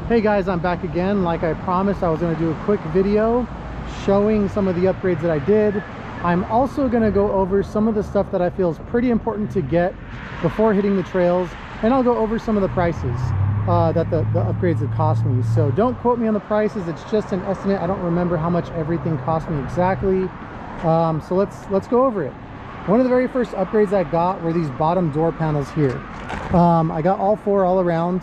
Hey guys, I'm back again. Like I promised, I was going to do a quick video showing some of the upgrades that I did. I'm also going to go over some of the stuff that I feel is pretty important to get before hitting the trails, and I'll go over some of the prices that the upgrades have cost me. So don't quote me on the prices, it's just an estimate. I don't remember how much everything cost me exactly. So let's go over it. One of the very first upgrades I got were these bottom door panels here. I got all four all around.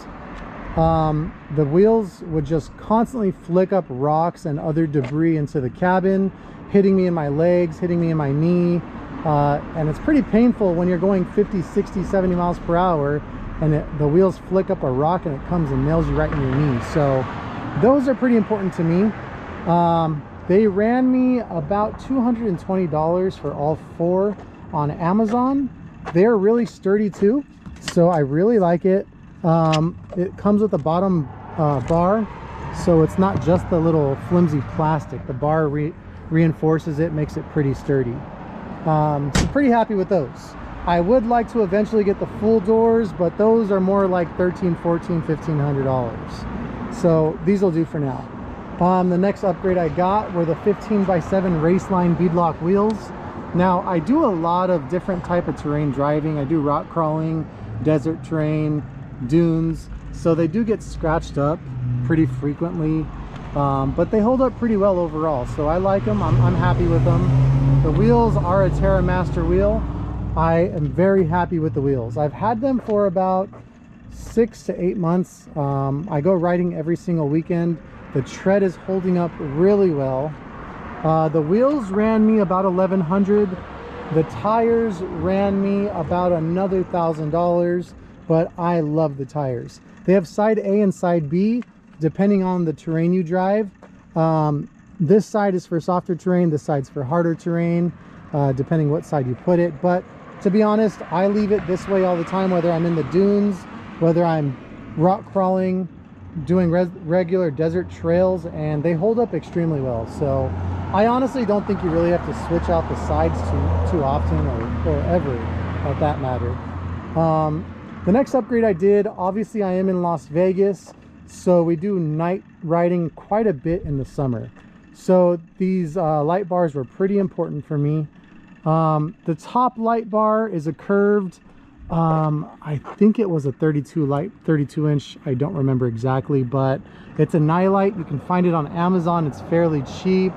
The wheels would just constantly flick up rocks and other debris into the cabin, hitting me in my legs, hitting me in my knee, and it's pretty painful when you're going 50, 60, 70 miles per hour and the wheels flick up a rock and it comes and nails you right in your knee. So those are pretty important to me. They ran me about $220 for all four on Amazon. They're really sturdy too, so I really like it. It comes with a bottom bar, so it's not just the little flimsy plastic. The bar reinforces it, makes it pretty sturdy. So pretty happy with those. I would like to eventually get the full doors, but those are more like $1,300, $1,400, $1,500. So these will do for now. The next upgrade I got were the 15x7 Raceline beadlock wheels. Now I do a lot of different type of terrain driving. I do rock crawling, desert terrain, dunes, so they do get scratched up pretty frequently, but they hold up pretty well overall, so I like them. I'm happy with them. The wheels are a Terra Master wheel. I am very happy with the wheels. I've had them for about 6 to 8 months. I go riding every single weekend. The tread is holding up really well. The wheels ran me about $1,100. The tires ran me about another $1,000. But I love the tires. They have side A and side B depending on the terrain you drive. This side is for softer terrain, this side's for harder terrain, depending what side you put it. But to be honest, I leave it this way all the time, whether I'm in the dunes, whether I'm rock crawling, doing regular desert trails, and they hold up extremely well. So I honestly don't think you really have to switch out the sides too often, or ever at that matter. The next upgrade I did, obviously I am in Las Vegas, so we do night riding quite a bit in the summer. So these light bars were pretty important for me. The top light bar is a curved, I think it was a 32 inch, I don't remember exactly, but it's a nightlight. You can find it on Amazon. It's fairly cheap,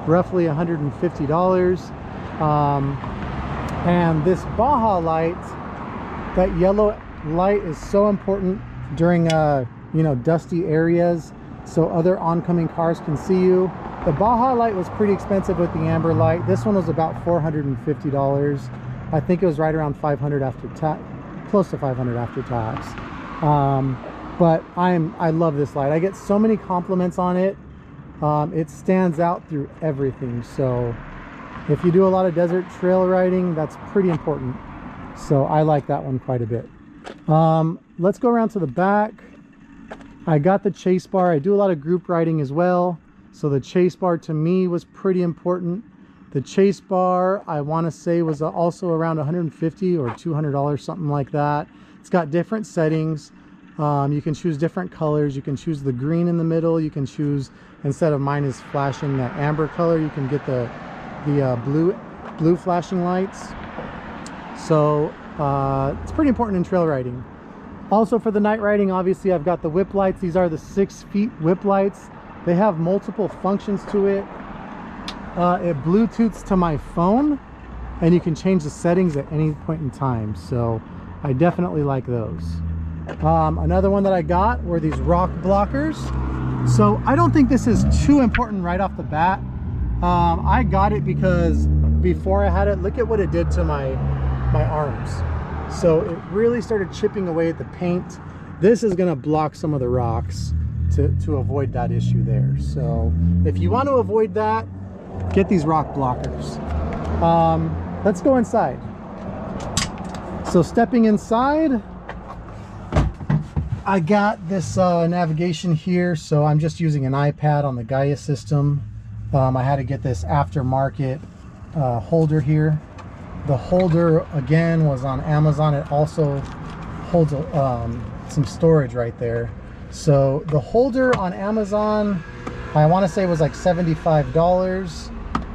roughly $150. And this Baja Light, that yellow light is so important during you know, dusty areas, so other oncoming cars can see you. The Baja Light was pretty expensive with the amber light. This one was about $450. I think it was right around $500 after tax, close to $500 after tax. But I love this light. I get so many compliments on it. It stands out through everything. So if you do a lot of desert trail riding, that's pretty important. So I like that one quite a bit. Let's go around to the back. I got the chase bar. I do a lot of group riding as well, so the chase bar to me was pretty important. The chase bar, I want to say, was also around $150 or $200, something like that. It's got different settings. You can choose different colors. You can choose the green in the middle. You can choose, instead of mine is flashing that amber color, you can get the blue flashing lights. So it's pretty important in trail riding. Also for the night riding, obviously I've got the whip lights. These are the 6 feet whip lights. They have multiple functions to it. It Bluetooths to my phone, and you can change the settings at any point in time. So I definitely like those. Another one that I got were these rock blockers. So I don't think this is too important right off the bat. I got it because before I had it, look at what it did to my arms. So it really started chipping away at the paint. This is going to block some of the rocks to avoid that issue there. So if you want to avoid that, get these rock blockers. Let's go inside. So stepping inside, I got this navigation here. So I'm just using an iPad on the Gaia system. I had to get this aftermarket holder here. The holder again was on Amazon. It also holds some storage right there. So the holder on Amazon, I want to say was like $75.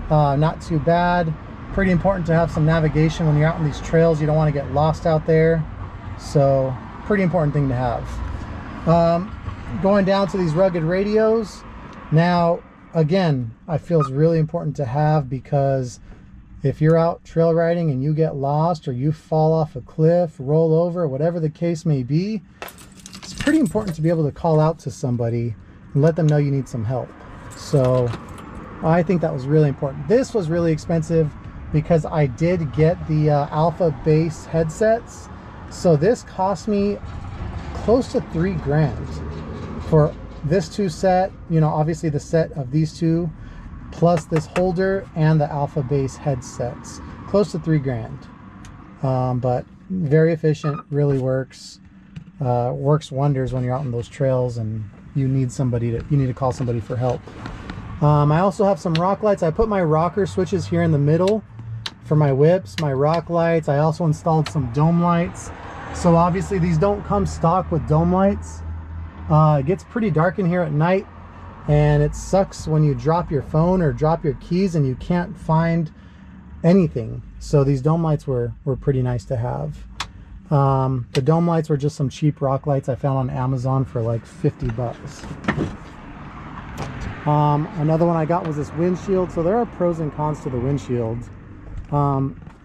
Not too bad. Pretty important to have some navigation when you're out on these trails. You don't want to get lost out there. So pretty important thing to have. Going down to these rugged radios. Now, again, I feel it's really important to have, because if you're out trail riding and you get lost, or you fall off a cliff, roll over, whatever the case may be, it's pretty important to be able to call out to somebody and let them know you need some help. So I think that was really important. This was really expensive because I did get the Alpha base headsets. So this cost me close to $3,000 for this two set, you know, obviously the set of these two, plus this holder and the Alpha base headsets. Close to $3,000. But very efficient, really works. Works wonders when you're out on those trails and you need to call somebody for help. I also have some rock lights. I put my rocker switches here in the middle for my whips, my rock lights. I also installed some dome lights. So obviously these don't come stock with dome lights. It gets pretty dark in here at night, and it sucks when you drop your phone or drop your keys and you can't find anything. So these dome lights were pretty nice to have. The dome lights were just some cheap rock lights I found on Amazon for like 50 bucks. Another one I got was this windshield. So there are pros and cons to the windshield.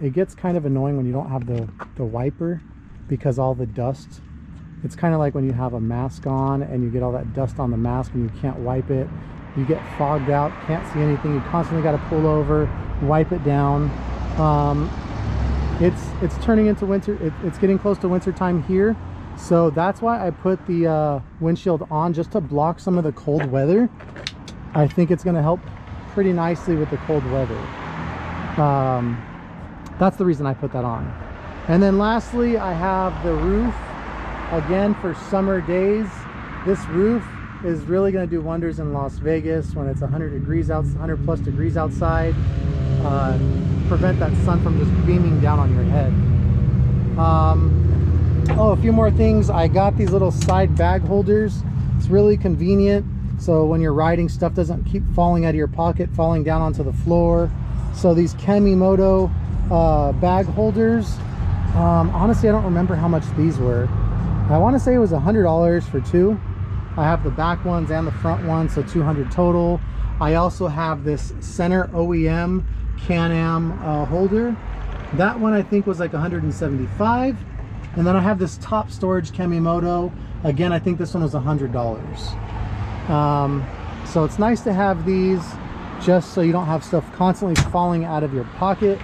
It gets kind of annoying when you don't have the wiper, because all the dust, it's kind of like when you have a mask on and you get all that dust on the mask and you can't wipe it. You get fogged out, can't see anything. You constantly got to pull over, wipe it down. It's turning into winter. It's getting close to winter time here. So that's why I put the windshield on, just to block some of the cold weather. I think it's going to help pretty nicely with the cold weather. That's the reason I put that on. And then lastly, I have the roof. Again, for summer days, this roof is really going to do wonders in Las Vegas when it's 100 plus degrees outside. Prevent that sun from just beaming down on your head. Oh, a few more things. I got these little side bag holders. It's really convenient, so when you're riding, stuff doesn't keep falling out of your pocket, falling down onto the floor. So these Kamimoto bag holders, honestly I don't remember how much these were. I want to say it was $100 for two. I have the back ones and the front ones, so $200 total. I also have this center OEM CanAm holder. That one I think was like $175. And then I have this top storage Kamimoto. Again, I think this one was $100. So it's nice to have these, just so you don't have stuff constantly falling out of your pocket.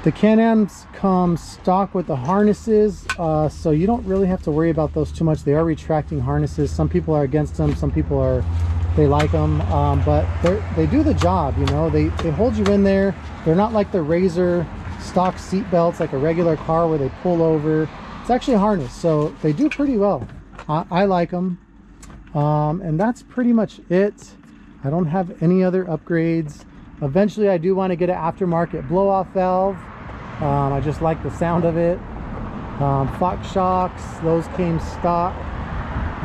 The CanAms come stock with the harnesses, so you don't really have to worry about those too much. They are retracting harnesses. Some people are against them, some people they like them, but they do the job, you know. They hold you in there. They're not like the Razor stock seat belts like a regular car where they pull over. It's actually a harness, so they do pretty well. I like them. And that's pretty much it. I don't have any other upgrades. Eventually I do want to get an aftermarket blow-off valve. I just like the sound of it. Fox shocks, those came stock.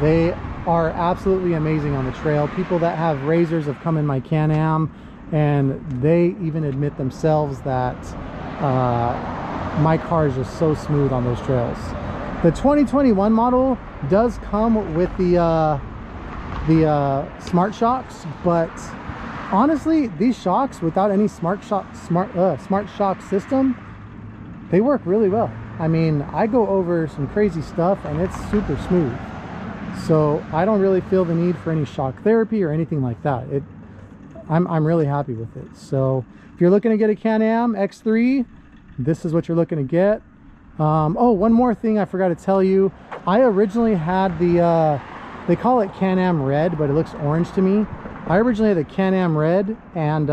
They are absolutely amazing on the trail. People that have Razors have come in my CanAm, and they even admit themselves that my car is just so smooth on those trails. The 2021 model does come with the smart shocks, but honestly, these shocks without any smart shock system, they work really well. I mean, I go over some crazy stuff and it's super smooth. So I don't really feel the need for any shock therapy or anything like that. I'm really happy with it. So if you're looking to get a CanAm X3, this is what you're looking to get. Oh, one more thing I forgot to tell you. I originally had the, they call it CanAm Red, but it looks orange to me. I originally had the CanAm Red and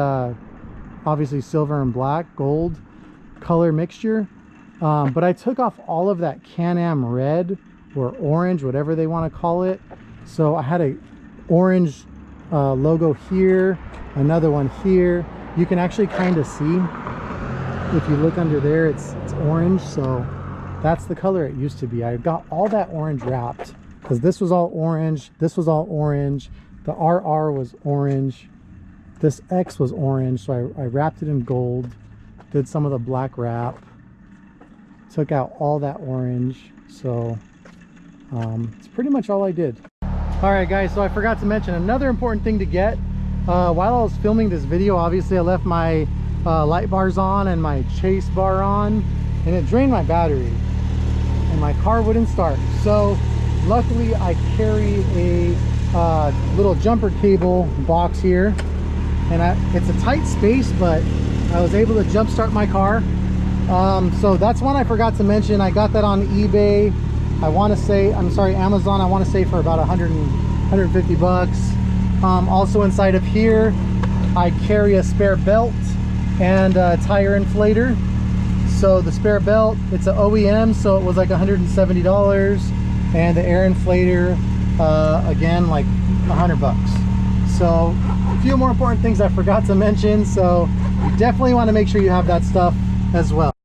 obviously silver and black, gold color mixture. But I took off all of that CanAm Red or orange, whatever they want to call it. So I had a orange logo here, another one here, you can actually kind of see, if you look under there, it's orange. So that's the color it used to be. I got all that orange wrapped because this was all orange, this was all orange, the RR was orange, this X was orange, so I wrapped it in gold, did some of the black wrap, took out all that orange. So it's pretty much all I did. All right guys, so I forgot to mention another important thing to get. While I was filming this video, obviously I left my light bars on and my chase bar on, and it drained my battery and my car wouldn't start. So luckily I carry a little jumper cable box here, and it's a tight space, but I was able to jump start my car. So that's one I forgot to mention. I got that on eBay. I want to say, I'm sorry, Amazon, I want to say for about 150 bucks. Also inside of here, I carry a spare belt and a tire inflator. So the spare belt, it's an OEM, so it was like $170, and the air inflator, again, like 100 bucks. So a few more important things I forgot to mention, so you definitely want to make sure you have that stuff as well.